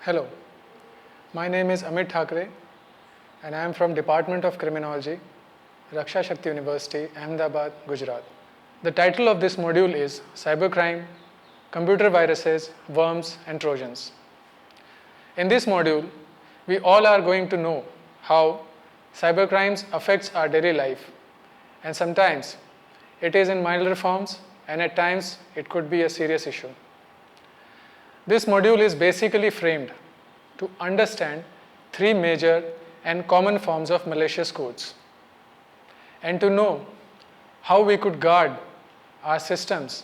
Hello, my name is Amit Thakre and I am from Department of Criminology, Raksha Shakti University, Ahmedabad, Gujarat. The title of this module is Cybercrime, Computer Viruses, Worms and Trojans. In this module, we all are going to know how cybercrimes affects our daily life, and sometimes it is in milder forms and at times it could be a serious issue. This module is basically framed to understand three major and common forms of malicious codes and to know how we could guard our systems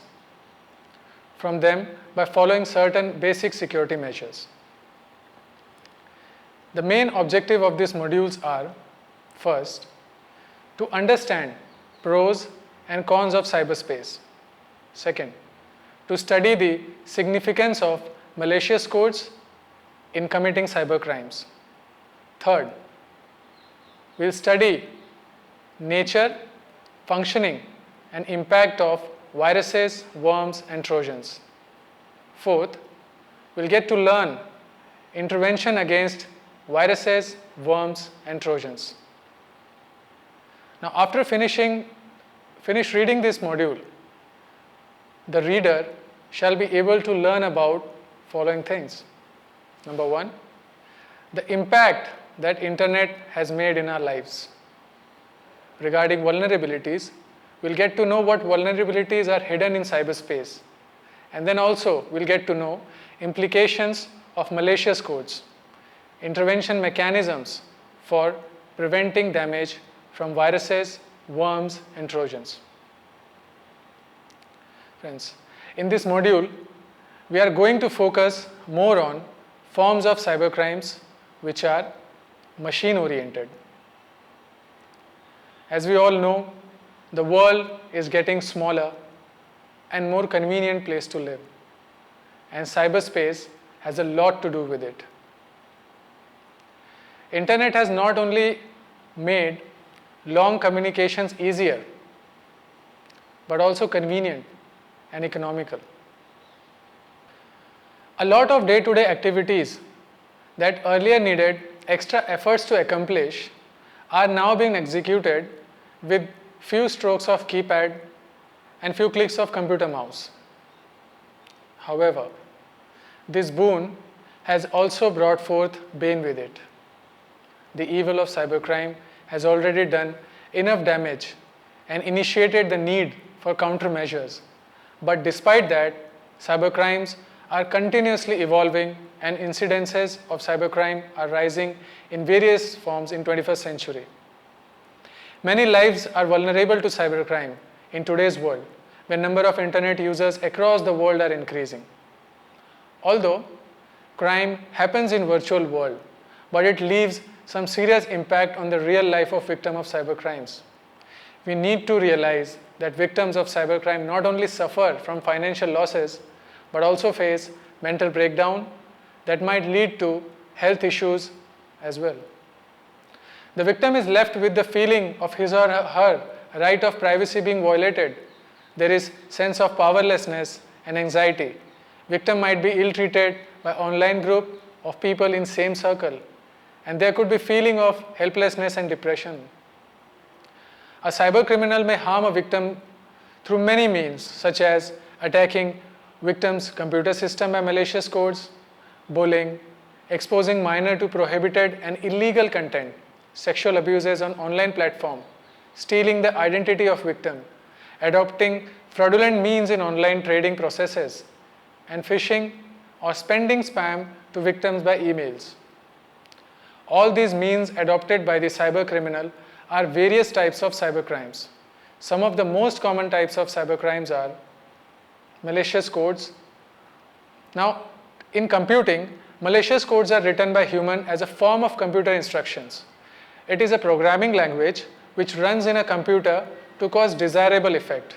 from them by following certain basic security measures. The main objective of these modules are, first, to understand pros and cons of cyberspace. Second, to study the significance of malicious codes in committing cybercrimes. Third, we'll study nature, functioning, and impact of viruses, worms, and trojans. Fourth, we'll get to learn intervention against viruses, worms, and trojans. Now, after finish reading this module, the reader shall be able to learn about following things. Number one, the impact that internet has made in our lives. Regarding vulnerabilities, we'll get to know what vulnerabilities are hidden in cyberspace. And then also we'll get to know implications of malicious codes, intervention mechanisms for preventing damage from viruses, worms, and trojans. Friends, in this module, we are going to focus more on forms of cybercrimes which are machine-oriented. As we all know, the world is getting smaller and more convenient place to live, and cyberspace has a lot to do with it. Internet has not only made long communications easier, but also convenient and economical. A lot of day-to-day activities that earlier needed extra efforts to accomplish are now being executed with few strokes of keypad and few clicks of computer mouse. However, this boon has also brought forth bane with it. The evil of cybercrime has already done enough damage and initiated the need for countermeasures. But despite that, cybercrimes are continuously evolving and incidences of cybercrime are rising in various forms in 21st century. Many lives are vulnerable to cybercrime in today's world, when number of internet users across the world are increasing. Although crime happens in virtual world, but it leaves some serious impact on the real life of victims of cybercrimes. We need to realize that victims of cybercrime not only suffer from financial losses, but also face mental breakdown that might lead to health issues as well. The victim is left with the feeling of his or her right of privacy being violated. There is sense of powerlessness and anxiety. Victim might be ill-treated by online group of people in same circle, and there could be feeling of helplessness and depression. A cyber criminal may harm a victim through many means, such as attacking victim's computer system by malicious codes, bullying, exposing minor to prohibited and illegal content, sexual abuses on online platform, stealing the identity of victim, adopting fraudulent means in online trading processes, and phishing or spending spam to victims by emails. All these means adopted by the cyber criminal are various types of cybercrimes. Some of the most common types of cybercrimes are malicious codes. Now, in computing, malicious codes are written by human as a form of computer instructions. It is a programming language which runs in a computer to cause desirable effect.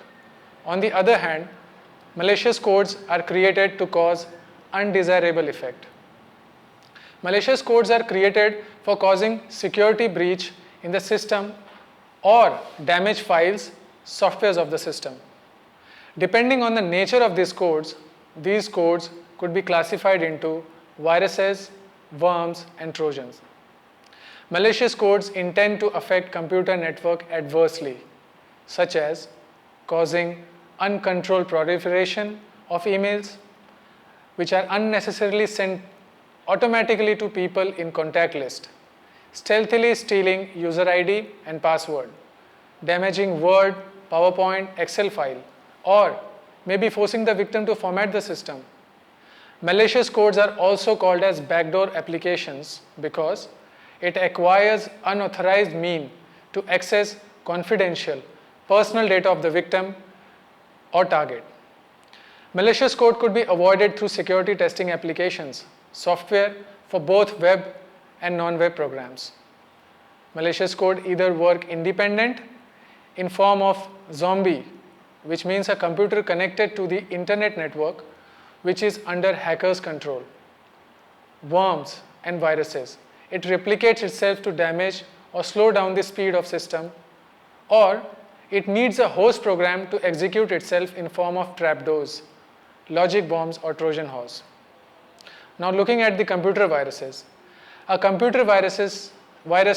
On the other hand, malicious codes are created to cause undesirable effect. Malicious codes are created for causing security breach in the system or damage files, softwares of the system. Depending on the nature of these codes could be classified into viruses, worms, and Trojans. Malicious codes intend to affect computer network adversely, such as causing uncontrolled proliferation of emails, which are unnecessarily sent automatically to people in contact list, stealthily stealing user ID and password, damaging Word, PowerPoint, Excel file, or maybe forcing the victim to format the system. Malicious codes are also called as backdoor applications because it acquires unauthorized means to access confidential personal data of the victim or target. Malicious code could be avoided through security testing applications, software for both web and non-web programs. Malicious code either work independent in form of zombie, which means a computer connected to the internet network which is under hackers' control. Worms and viruses. It replicates itself to damage or slow down the speed of system, or it needs a host program to execute itself in form of trapdoors, logic bombs, or Trojan horse. Now looking at the computer viruses. A computer virus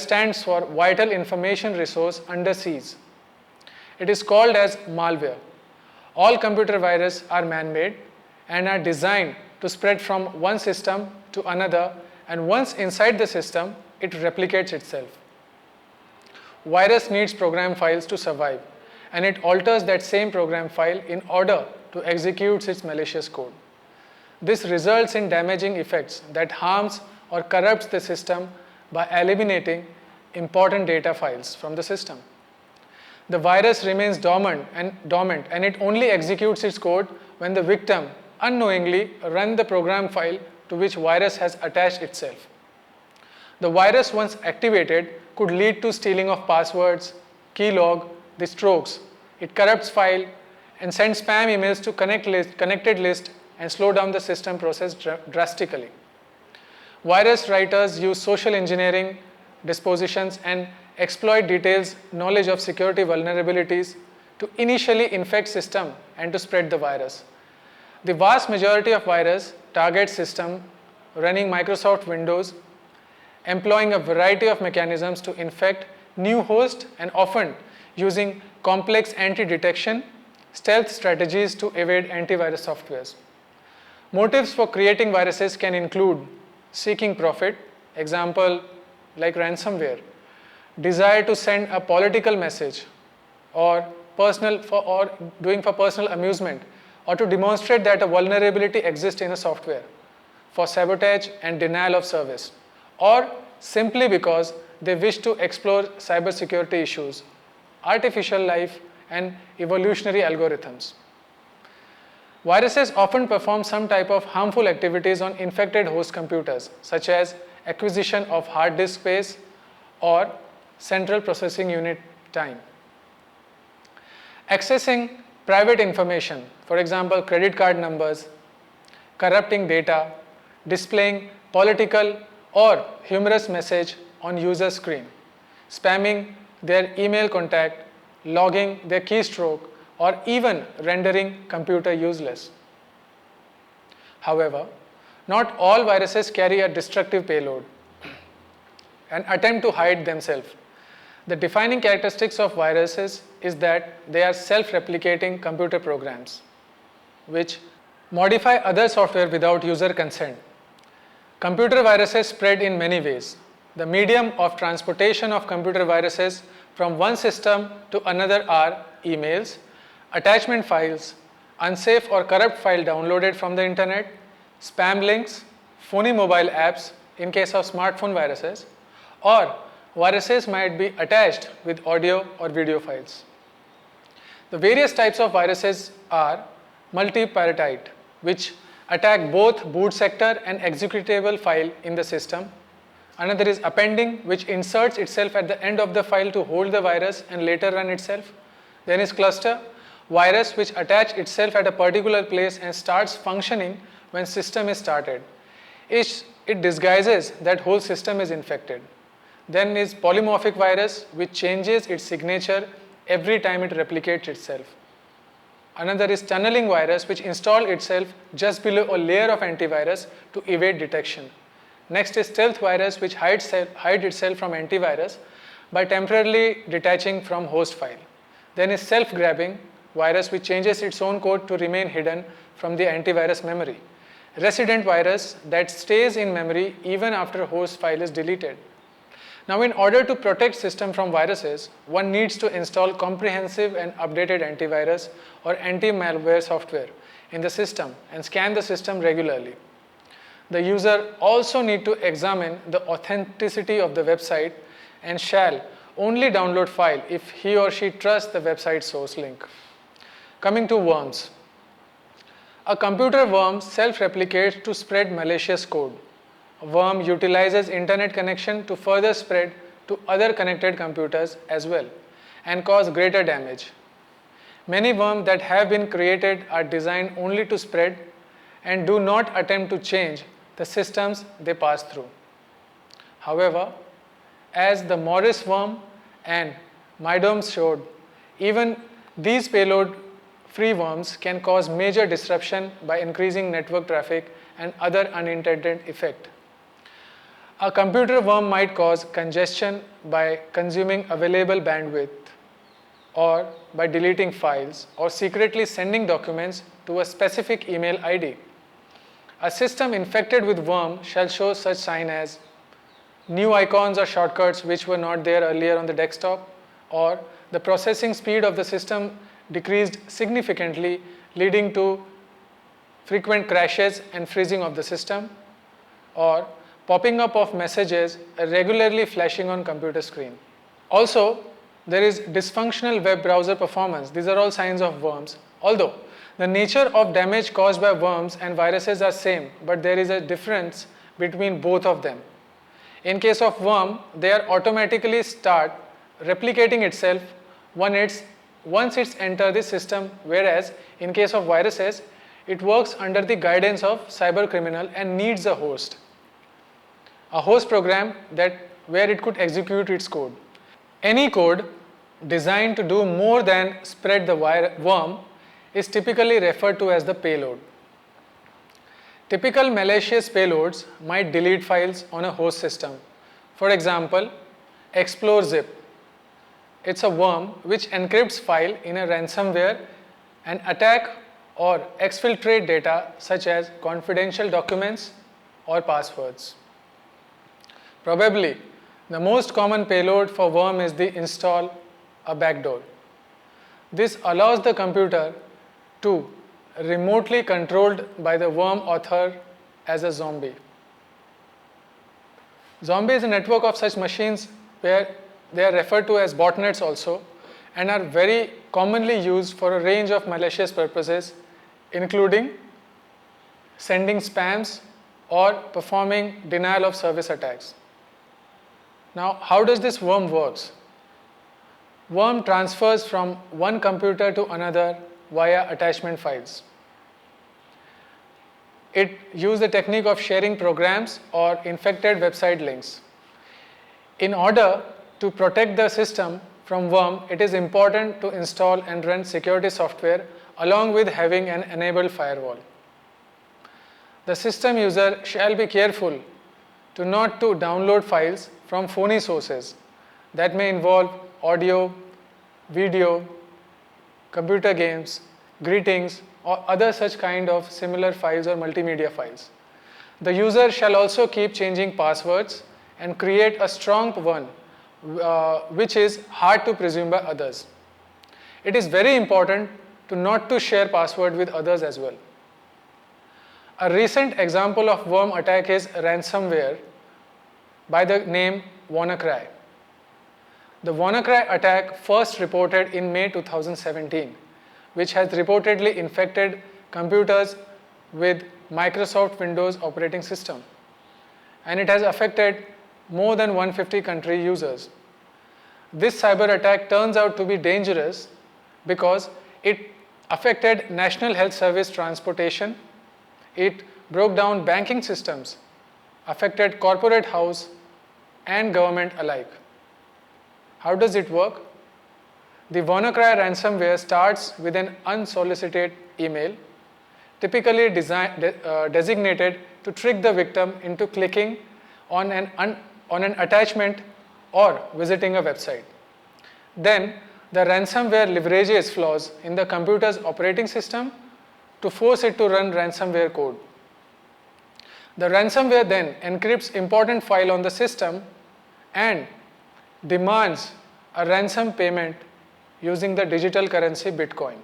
stands for Vital Information Resource Under Siege. It is called as malware. All computer viruses are man-made and are designed to spread from one system to another, and once inside the system, it replicates itself. Virus needs program files to survive, and it alters that same program file in order to execute its malicious code. This results in damaging effects that harms or corrupts the system by eliminating important data files from the system. The virus remains dormant and it only executes its code when the victim unknowingly runs the program file to which virus has attached itself. The virus, once activated, could lead to stealing of passwords, keylog, the strokes. It corrupts file and sends spam emails to connected list and slow down the system process drastically. Virus writers use social engineering dispositions and exploit details knowledge of security vulnerabilities to initially infect system and to spread the virus. The vast majority of virus target system running Microsoft Windows, employing a variety of mechanisms to infect new hosts and often using complex anti-detection stealth strategies to evade antivirus softwares. Motives for creating viruses can include seeking profit, example like ransomware, desire to send a political message, or doing for personal amusement, or to demonstrate that a vulnerability exists in a software, for sabotage and denial of service, or simply because they wish to explore cybersecurity issues, artificial life, and evolutionary algorithms. Viruses often perform some type of harmful activities on infected host computers, such as acquisition of hard disk space or central processing unit time. Accessing private information, for example, credit card numbers, corrupting data, displaying political or humorous message on user screen, spamming their email contact, logging their keystroke, or even rendering computer useless. However, not all viruses carry a destructive payload and attempt to hide themselves. The defining characteristics of viruses is that they are self-replicating computer programs which modify other software without user consent. Computer viruses spread in many ways. The medium of transportation of computer viruses from one system to another are emails, attachment files, unsafe or corrupt file downloaded from the internet, spam links, phony mobile apps in case of smartphone viruses, or viruses might be attached with audio or video files. The various types of viruses are multipartite, which attack both boot sector and executable file in the system. Another is appending, which inserts itself at the end of the file to hold the virus and later run itself. Then is cluster, virus which attach itself at a particular place and starts functioning when system is started. It disguises that whole system is infected. Then is polymorphic virus, which changes its signature every time it replicates itself. Another is tunneling virus, which installs itself just below a layer of antivirus to evade detection. Next is stealth virus, which hides itself from antivirus by temporarily detaching from host file. Then is self-grabbing virus, which changes its own code to remain hidden from the antivirus memory. Resident virus that stays in memory even after host file is deleted. Now, in order to protect system from viruses, one needs to install comprehensive and updated antivirus or anti-malware software in the system and scan the system regularly. The user also need to examine the authenticity of the website and shall only download file if he or she trusts the website source link. Coming to worms. A computer worm self-replicates to spread malicious code. A worm utilizes internet connection to further spread to other connected computers as well and cause greater damage. Many worms that have been created are designed only to spread and do not attempt to change the systems they pass through. However, as the Morris worm and Mydoms showed, even these payload-free worms can cause major disruption by increasing network traffic and other unintended effects. A computer worm might cause congestion by consuming available bandwidth or by deleting files or secretly sending documents to a specific email ID. A system infected with worm shall show such sign as new icons or shortcuts which were not there earlier on the desktop, or the processing speed of the system decreased significantly, leading to frequent crashes and freezing of the system, or popping up of messages regularly flashing on computer screen. Also, there is dysfunctional web browser performance. These are all signs of worms. Although the nature of damage caused by worms and viruses are same, but there is a difference between both of them. In case of worm, they are automatically start replicating itself once it's entered the system, whereas in case of viruses, it works under the guidance of cyber criminal and needs a host program where it could execute its code. Any code designed to do more than spread the worm is typically referred to as the payload. Typical malicious payloads might delete files on a host system. For example, ExploreZip. It's a worm which encrypts file in a ransomware and attack or exfiltrate data such as confidential documents or passwords. Probably the most common payload for worm is the install a backdoor. This allows the computer to remotely controlled by the worm author as a zombie. Zombie is a network of such machines where they are referred to as botnets also and are very commonly used for a range of malicious purposes, including sending spams or performing denial of service attacks. Now, how does this worm works? Worm transfers from one computer to another via attachment files. It uses the technique of sharing programs or infected website links. In order to protect the system from worm, it is important to install and run security software along with having an enabled firewall. The system user shall be careful not to download files from phony sources that may involve audio, video, computer games, greetings, or other such kind of similar files or multimedia files. The user shall also keep changing passwords and create a strong one which is hard to presume by others. It is very important not to share password with others as well. A recent example of worm attack is ransomware by the name WannaCry. The WannaCry attack first reported in May 2017, which has reportedly infected computers with Microsoft Windows operating system, and it has affected more than 150 country users. This cyber attack turns out to be dangerous because it affected National Health Service transportation, it broke down banking systems, affected corporate house and government alike. How does it work? The WannaCry ransomware starts with an unsolicited email, typically designated to trick the victim into clicking on an attachment or visiting a website. Then, the ransomware leverages flaws in the computer's operating system to force it to run ransomware code. The ransomware then encrypts important file on the system and demands a ransom payment using the digital currency Bitcoin.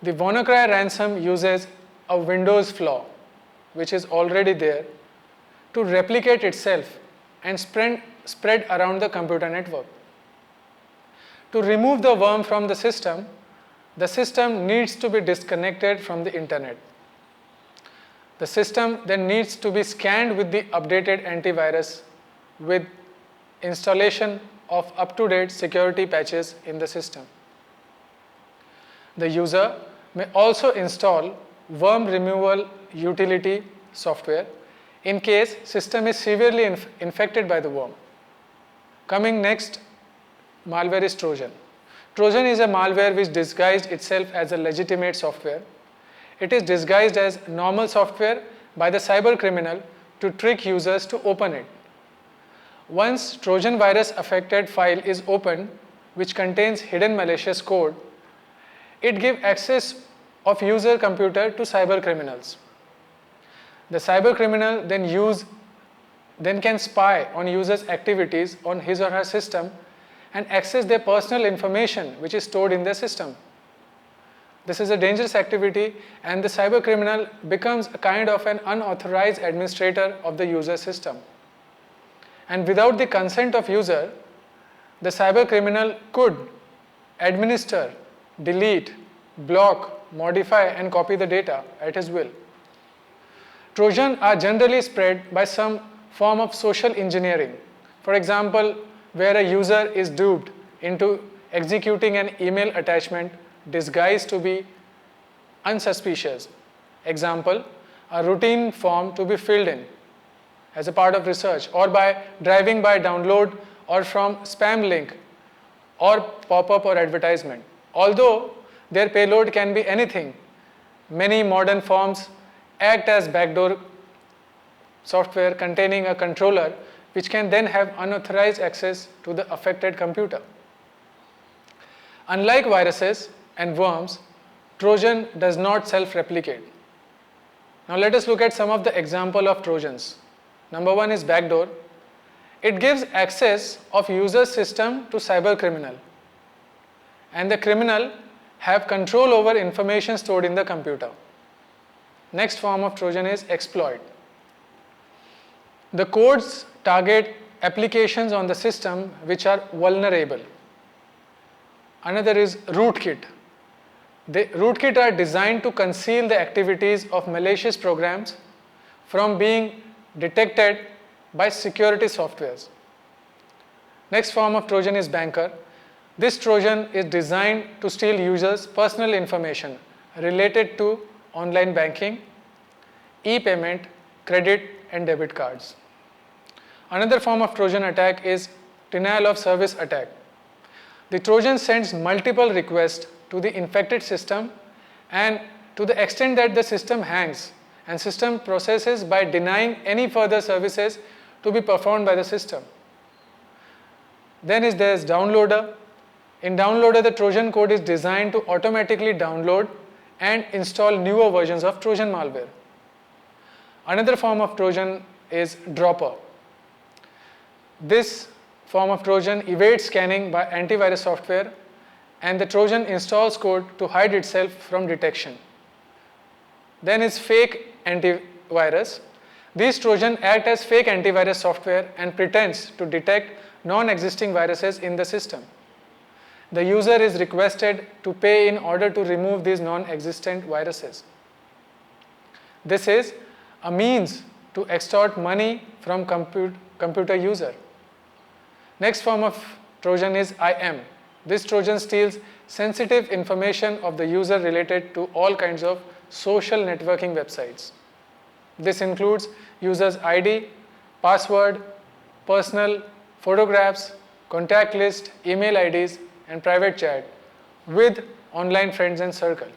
The WannaCry ransom uses a Windows flaw, which is already there, to replicate itself and spread around the computer network. To remove the worm from the system needs to be disconnected from the internet. The system then needs to be scanned with the updated antivirus with installation of up-to-date security patches in the system. The user may also install worm removal utility software in case system is severely infected by the worm. Coming next, malware is Trojan. Trojan is a malware which disguised itself as a legitimate software. It is disguised as normal software by the cyber criminal to trick users to open it. Once Trojan virus affected file is opened, which contains hidden malicious code, it gives access of user computer to cyber criminals. The cyber criminal then can spy on users' activities on his or her system and access their personal information which is stored in their system. This is a dangerous activity, and the cyber criminal becomes a kind of an unauthorized administrator of the user system. And without the consent of user, the cyber criminal could administer, delete, block, modify and copy the data at his will. Trojans are generally spread by some form of social engineering. For example, where a user is duped into executing an email attachment disguised to be unsuspicious. Example, a routine form to be filled in as a part of research, or by driving by download or from spam link or pop-up or advertisement. Although their payload can be anything, many modern forms act as backdoor software containing a controller which can then have unauthorized access to the affected computer. Unlike viruses and worms, Trojan does not self-replicate. Now let us look at some of the examples of Trojans. Number one is backdoor. It gives access of user system to cyber criminal, and the criminal have control over information stored in the computer. Next form of Trojan is exploit. The codes target applications on the system which are vulnerable. Another is rootkit. The rootkit are designed to conceal the activities of malicious programs from being detected by security softwares. Next form of Trojan is banker. This Trojan is designed to steal users' personal information related to online banking, e-payment, credit and debit cards. Another form of Trojan attack is denial of service attack. The Trojan sends multiple requests to the infected system, and to the extent that the system hangs, and system processes by denying any further services to be performed by the system. Then there is downloader. In downloader, the Trojan code is designed to automatically download and install newer versions of Trojan malware. Another form of Trojan is dropper. This form of Trojan evades scanning by antivirus software, and the Trojan installs code to hide itself from detection. Then is fake antivirus. These Trojan act as fake antivirus software and pretends to detect non-existing viruses in the system. The user is requested to pay in order to remove these non-existent viruses. This is a means to extort money from computer user. Next form of Trojan is IM. This Trojan steals sensitive information of the user related to all kinds of social networking websites. This includes user's ID, password, personal photographs, contact list, email IDs, and private chat with online friends and circle.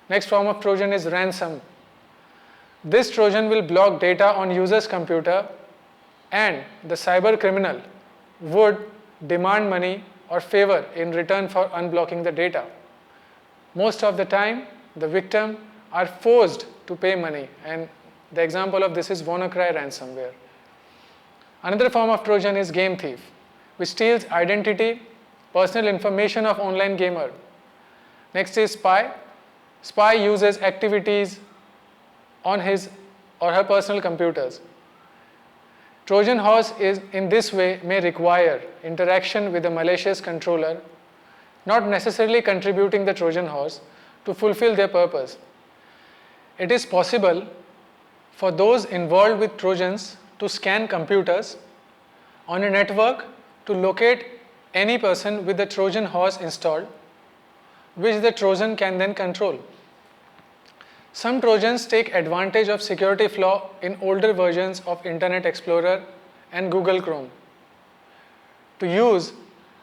Next form of Trojan is ransom. This Trojan will block data on user's computer, and the cyber criminal would demand money or favor in return for unblocking the data. Most of the time, the victim are forced to pay money, and the example of this is WannaCry ransomware. Another form of Trojan is game thief, which steals identity, personal information of online gamer. Next is spy. Spy uses activities on his or her personal computers. Trojan horse is in this way may require interaction with a malicious controller, not necessarily contributing the Trojan horse to fulfill their purpose. It is possible for those involved with Trojans to scan computers on a network to locate any person with the Trojan horse installed, which the Trojan can then control. Some Trojans take advantage of security flaw in older versions of Internet Explorer and Google Chrome to use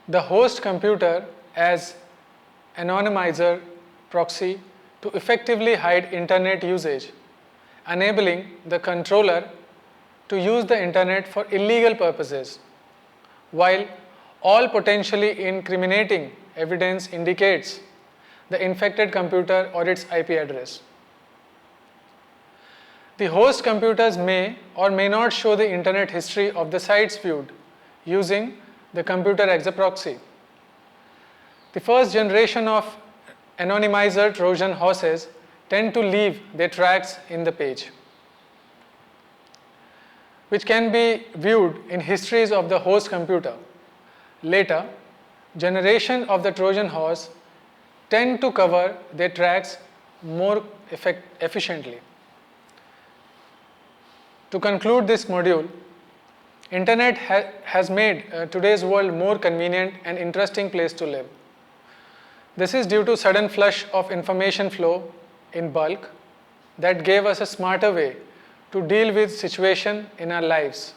the host computer as anonymizer proxy to effectively hide internet usage, enabling the controller to use the internet for illegal purposes, while all potentially incriminating evidence indicates the infected computer or its IP address. The host computers may or may not show the internet history of the sites viewed using the computer as a proxy. The first generation of anonymizer Trojan horses tend to leave their tracks in the page, which can be viewed in histories of the host computer. Later, generation of the Trojan horse tend to cover their tracks more efficiently. To conclude this module, Internet has made today's world more convenient and interesting place to live. This is due to sudden flush of information flow in bulk that gave us a smarter way to deal with situation in our lives.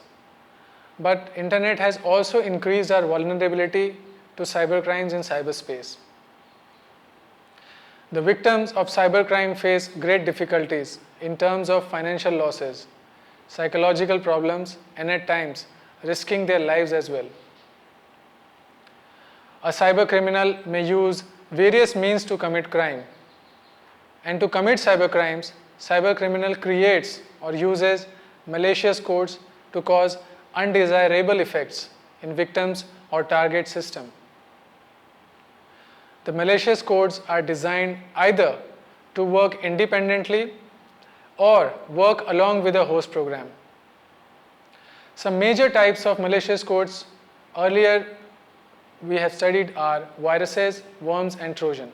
But Internet has also increased our vulnerability to cybercrimes in cyberspace. The victims of cybercrime face great difficulties in terms of financial losses, psychological problems, and at times risking their lives as well. A cybercriminal may use various means to commit crime. And to commit cybercrimes, cybercriminal creates or uses malicious codes to cause undesirable effects in victims or target system. The malicious codes are designed either to work independently or work along with a host program. Some major types of malicious codes earlier we have studied are viruses, worms, and Trojan.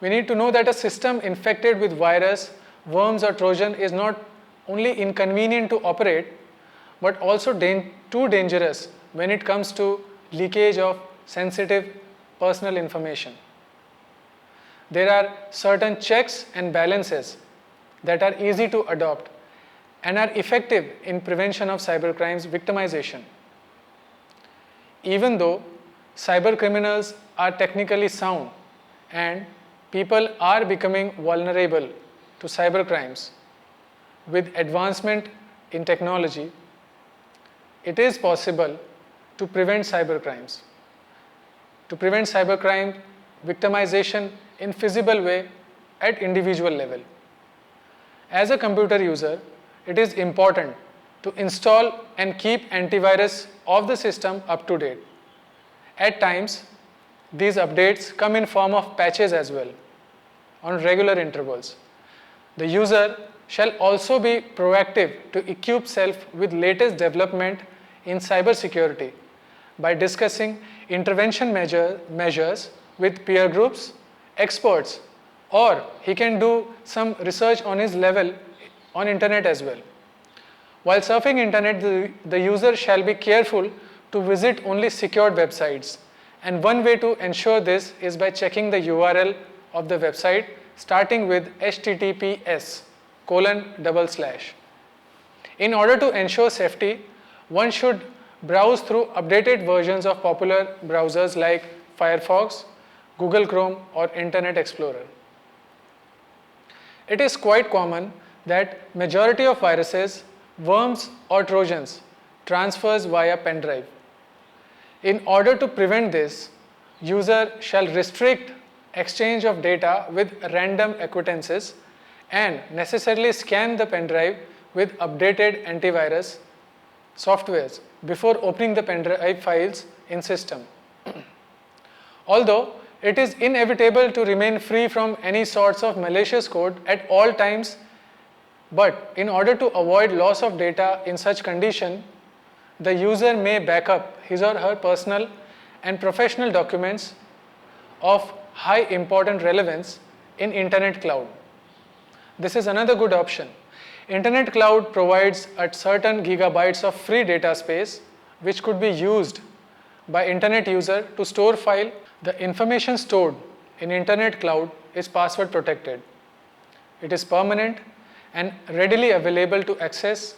We need to know that a system infected with virus, worms, or Trojan is not only inconvenient to operate, but also too dangerous when it comes to leakage of sensitive personal information. There are certain checks and balances that are easy to adopt and are effective in prevention of cybercrimes victimization. Even though cybercriminals are technically sound and people are becoming vulnerable to cybercrimes with advancement in technology, it is possible to prevent cybercrimes. To prevent cybercrime victimization in feasible way at individual level. As a computer user, it is important to install and keep antivirus of the system up to date. At times, these updates come in form of patches as well on regular intervals. The user shall also be proactive to equip self with latest development in cybersecurity by discussing intervention measures with peer groups, experts, or he can do some research on his level on internet as well. While surfing internet, the user shall be careful to visit only secured websites, and one way to ensure this is by checking the URL of the website starting with https:// In order to ensure safety, one should browse through updated versions of popular browsers like Firefox, Google Chrome, or Internet Explorer. It is quite common that majority of viruses, worms, or trojans transfers via pen drive. In order to prevent this, user shall restrict exchange of data with random acquaintances and necessarily scan the pen drive with updated antivirus softwares before opening the pen drive files in system. Although it is inevitable to remain free from any sorts of malicious code at all times, but in order to avoid loss of data in such condition, the user may back up his or her personal and professional documents of high important relevance in Internet Cloud. This is another good option. Internet Cloud provides a certain gigabytes of free data space which could be used by internet user to store file. The information stored in Internet Cloud is password protected. It is permanent and readily available to access,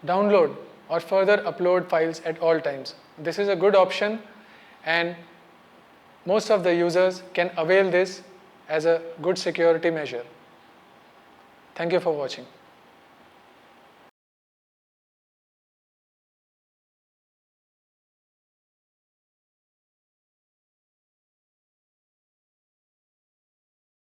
download, or further upload files at all times. This is a good option and most of the users can avail this as a good security measure. Thank you for watching.